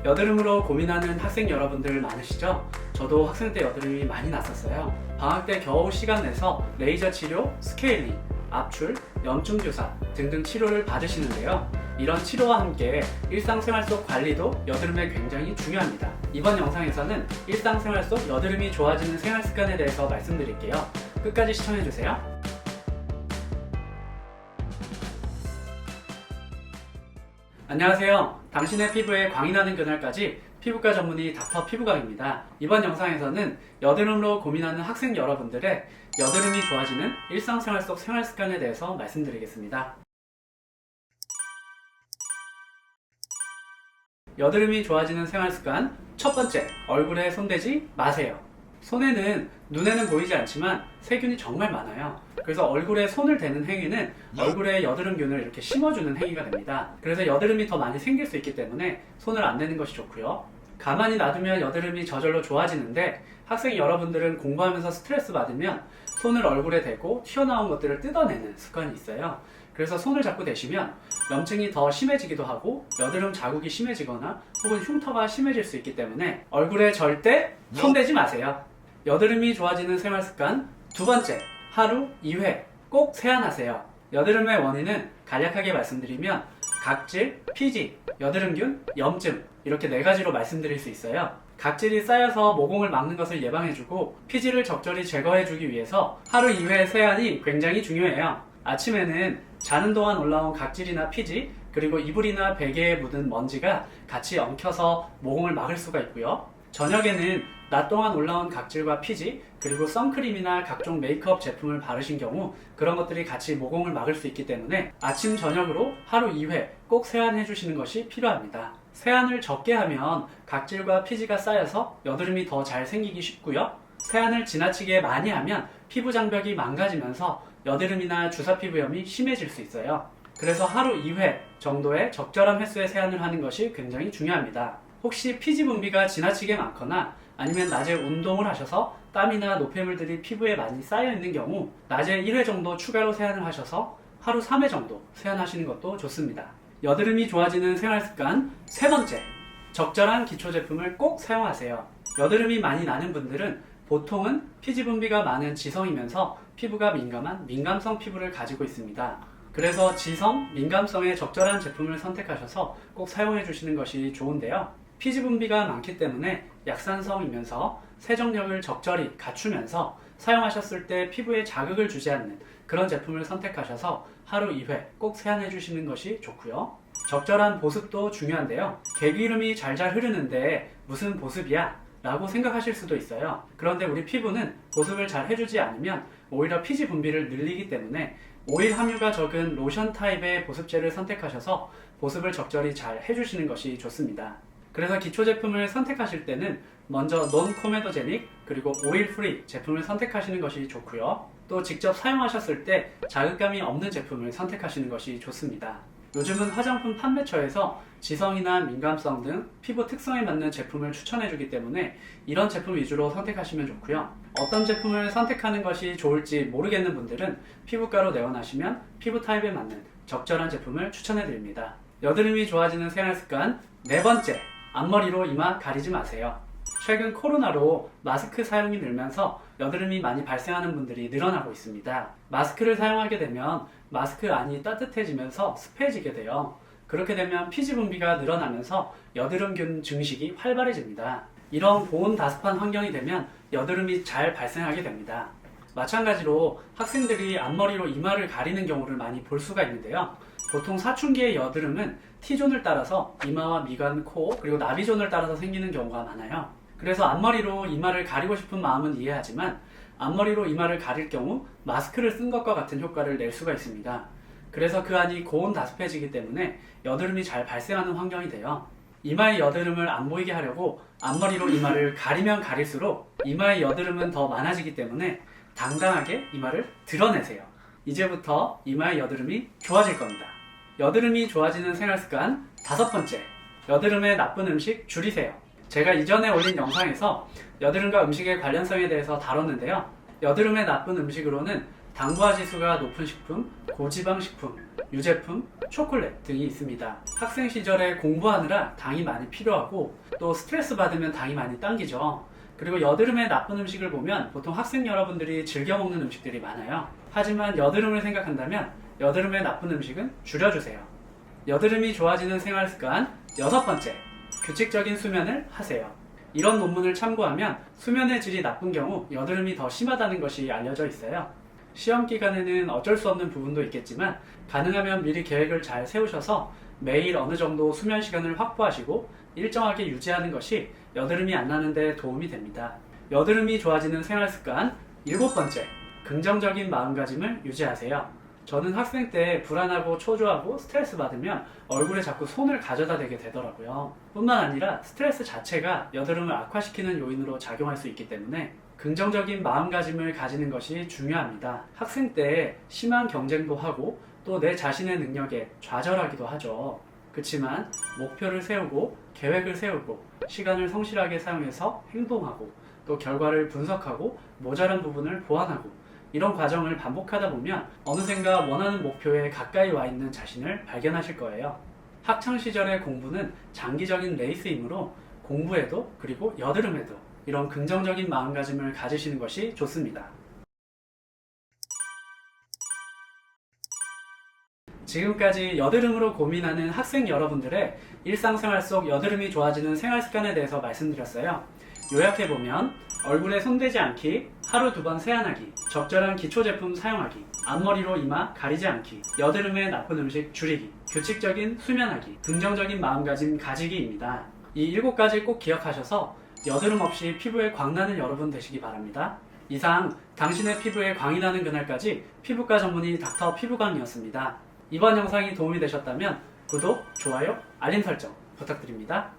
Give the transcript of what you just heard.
여드름으로 고민하는 학생 여러분들 많으시죠? 저도 학생 때 여드름이 많이 났었어요. 방학 때 겨우 시간 내서 레이저 치료, 스케일링, 압출, 염증 주사 등등 치료를 받으시는데요. 이런 치료와 함께 일상생활 속 관리도 여드름에 굉장히 중요합니다. 이번 영상에서는 일상생활 속 여드름이 좋아지는 생활 습관에 대해서 말씀드릴게요. 끝까지 시청해주세요. 안녕하세요. 당신의 피부에 광이 나는 그날까지 피부과 전문의 닥터 피부광입니다. 이번 영상에서는 여드름으로 고민하는 학생 여러분들의 여드름이 좋아지는 일상생활 속 생활 습관에 대해서 말씀드리겠습니다. 여드름이 좋아지는 생활 습관 첫 번째, 얼굴에 손대지 마세요. 손에는 눈에는 보이지 않지만 세균이 정말 많아요. 그래서 얼굴에 손을 대는 행위는 얼굴에 여드름균을 이렇게 심어주는 행위가 됩니다. 그래서 여드름이 더 많이 생길 수 있기 때문에 손을 안 대는 것이 좋고요. 가만히 놔두면 여드름이 저절로 좋아지는데 학생 여러분들은 공부하면서 스트레스 받으면 손을 얼굴에 대고 튀어나온 것들을 뜯어내는 습관이 있어요. 그래서 손을 자꾸 대시면 염증이 더 심해지기도 하고 여드름 자국이 심해지거나 혹은 흉터가 심해질 수 있기 때문에 얼굴에 절대 손대지 마세요. 여드름이 좋아지는 생활 습관 두 번째, 하루 2회 꼭 세안하세요. 여드름의 원인은 간략하게 말씀드리면 각질, 피지, 여드름균, 염증 이렇게 네 가지로 말씀드릴 수 있어요. 각질이 쌓여서 모공을 막는 것을 예방해주고 피지를 적절히 제거해주기 위해서 하루 2회 세안이 굉장히 중요해요. 아침에는 자는 동안 올라온 각질이나 피지 그리고 이불이나 베개에 묻은 먼지가 같이 엉켜서 모공을 막을 수가 있고요. 저녁에는 낮 동안 올라온 각질과 피지 그리고 선크림이나 각종 메이크업 제품을 바르신 경우 그런 것들이 같이 모공을 막을 수 있기 때문에 아침 저녁으로 하루 2회 꼭 세안해 주시는 것이 필요합니다. 세안을 적게 하면 각질과 피지가 쌓여서 여드름이 더 잘 생기기 쉽고요. 세안을 지나치게 많이 하면 피부 장벽이 망가지면서 여드름이나 주사피부염이 심해질 수 있어요. 그래서 하루 2회 정도의 적절한 횟수의 세안을 하는 것이 굉장히 중요합니다. 혹시 피지 분비가 지나치게 많거나 아니면 낮에 운동을 하셔서 땀이나 노폐물들이 피부에 많이 쌓여 있는 경우 낮에 1회 정도 추가로 세안을 하셔서 하루 3회 정도 세안하시는 것도 좋습니다. 여드름이 좋아지는 생활 습관 세 번째, 적절한 기초 제품을 꼭 사용하세요. 여드름이 많이 나는 분들은 보통은 피지 분비가 많은 지성이면서 피부가 민감한 민감성 피부를 가지고 있습니다. 그래서 지성, 민감성에 적절한 제품을 선택하셔서 꼭 사용해 주시는 것이 좋은데요. 피지 분비가 많기 때문에 약산성이면서 세정력을 적절히 갖추면서 사용하셨을 때 피부에 자극을 주지 않는 그런 제품을 선택하셔서 하루 2회 꼭 세안해 주시는 것이 좋고요. 적절한 보습도 중요한데요. 개기름이 잘잘 흐르는데 무슨 보습이야? 라고 생각하실 수도 있어요. 그런데 우리 피부는 보습을 잘 해주지 않으면 오히려 피지 분비를 늘리기 때문에 오일 함유가 적은 로션 타입의 보습제를 선택하셔서 보습을 적절히 잘 해주시는 것이 좋습니다. 그래서 기초 제품을 선택하실 때는 먼저 논 코메도제닉 그리고 오일 프리 제품을 선택하시는 것이 좋고요. 또 직접 사용하셨을 때 자극감이 없는 제품을 선택하시는 것이 좋습니다. 요즘은 화장품 판매처에서 지성이나 민감성 등 피부 특성에 맞는 제품을 추천해주기 때문에 이런 제품 위주로 선택하시면 좋고요. 어떤 제품을 선택하는 것이 좋을지 모르겠는 분들은 피부과로 내원하시면 피부 타입에 맞는 적절한 제품을 추천해드립니다. 여드름이 좋아지는 생활 습관 네 번째, 앞머리로 이마 가리지 마세요. 최근 코로나로 마스크 사용이 늘면서 여드름이 많이 발생하는 분들이 늘어나고 있습니다. 마스크를 사용하게 되면 마스크 안이 따뜻해지면서 습해지게 돼요. 그렇게 되면 피지 분비가 늘어나면서 여드름균 증식이 활발해집니다. 이런 고온다습한 환경이 되면 여드름이 잘 발생하게 됩니다. 마찬가지로 학생들이 앞머리로 이마를 가리는 경우를 많이 볼 수가 있는데요. 보통 사춘기의 여드름은 T존을 따라서 이마와 미간, 코, 그리고 나비존을 따라서 생기는 경우가 많아요. 그래서 앞머리로 이마를 가리고 싶은 마음은 이해하지만 앞머리로 이마를 가릴 경우 마스크를 쓴 것과 같은 효과를 낼 수가 있습니다. 그래서 그 안이 고온다습해지기 때문에 여드름이 잘 발생하는 환경이 돼요. 이마의 여드름을 안 보이게 하려고 앞머리로 이마를 가리면 가릴수록 이마의 여드름은 더 많아지기 때문에 당당하게 이마를 드러내세요. 이제부터 이마의 여드름이 좋아질 겁니다. 여드름이 좋아지는 생활 습관 다섯 번째, 여드름에 나쁜 음식 줄이세요. 제가 이전에 올린 영상에서 여드름과 음식의 관련성에 대해서 다뤘는데요. 여드름에 나쁜 음식으로는 당부화 지수가 높은 식품, 고지방 식품, 유제품, 초콜릿 등이 있습니다. 학생 시절에 공부하느라 당이 많이 필요하고 또 스트레스 받으면 당이 많이 당기죠. 그리고 여드름에 나쁜 음식을 보면 보통 학생 여러분들이 즐겨 먹는 음식들이 많아요. 하지만 여드름을 생각한다면 여드름에 나쁜 음식은 줄여주세요. 여드름이 좋아지는 생활 습관 6번째, 규칙적인 수면을 하세요. 이런 논문을 참고하면 수면의 질이 나쁜 경우 여드름이 더 심하다는 것이 알려져 있어요. 시험 기간에는 어쩔 수 없는 부분도 있겠지만 가능하면 미리 계획을 잘 세우셔서 매일 어느 정도 수면 시간을 확보하시고 일정하게 유지하는 것이 여드름이 안 나는 데 도움이 됩니다. 여드름이 좋아지는 생활 습관 7번째, 긍정적인 마음가짐을 유지하세요. 저는 학생 때 불안하고 초조하고 스트레스 받으면 얼굴에 자꾸 손을 가져다 대게 되더라고요. 뿐만 아니라 스트레스 자체가 여드름을 악화시키는 요인으로 작용할 수 있기 때문에 긍정적인 마음가짐을 가지는 것이 중요합니다. 학생 때 심한 경쟁도 하고 또 내 자신의 능력에 좌절하기도 하죠. 그렇지만 목표를 세우고 계획을 세우고 시간을 성실하게 사용해서 행동하고 또 결과를 분석하고 모자란 부분을 보완하고 이런 과정을 반복하다 보면 어느샌가 원하는 목표에 가까이 와 있는 자신을 발견하실 거예요. 학창시절의 공부는 장기적인 레이스이므로 공부에도 그리고 여드름에도 이런 긍정적인 마음가짐을 가지시는 것이 좋습니다. 지금까지 여드름으로 고민하는 학생 여러분들의 일상생활 속 여드름이 좋아지는 생활 습관에 대해서 말씀드렸어요. 요약해보면 얼굴에 손대지 않기, 하루 2번 세안하기, 적절한 기초 제품 사용하기, 앞머리로 이마 가리지 않기, 여드름에 나쁜 음식 줄이기, 규칙적인 수면하기, 긍정적인 마음가짐 가지기입니다. 이 7가지 꼭 기억하셔서 여드름 없이 피부에 광나는 여러분 되시기 바랍니다. 이상 당신의 피부에 광이 나는 그날까지 피부과 전문의 닥터 피부광이었습니다. 이번 영상이 도움이 되셨다면 구독, 좋아요, 알림 설정 부탁드립니다.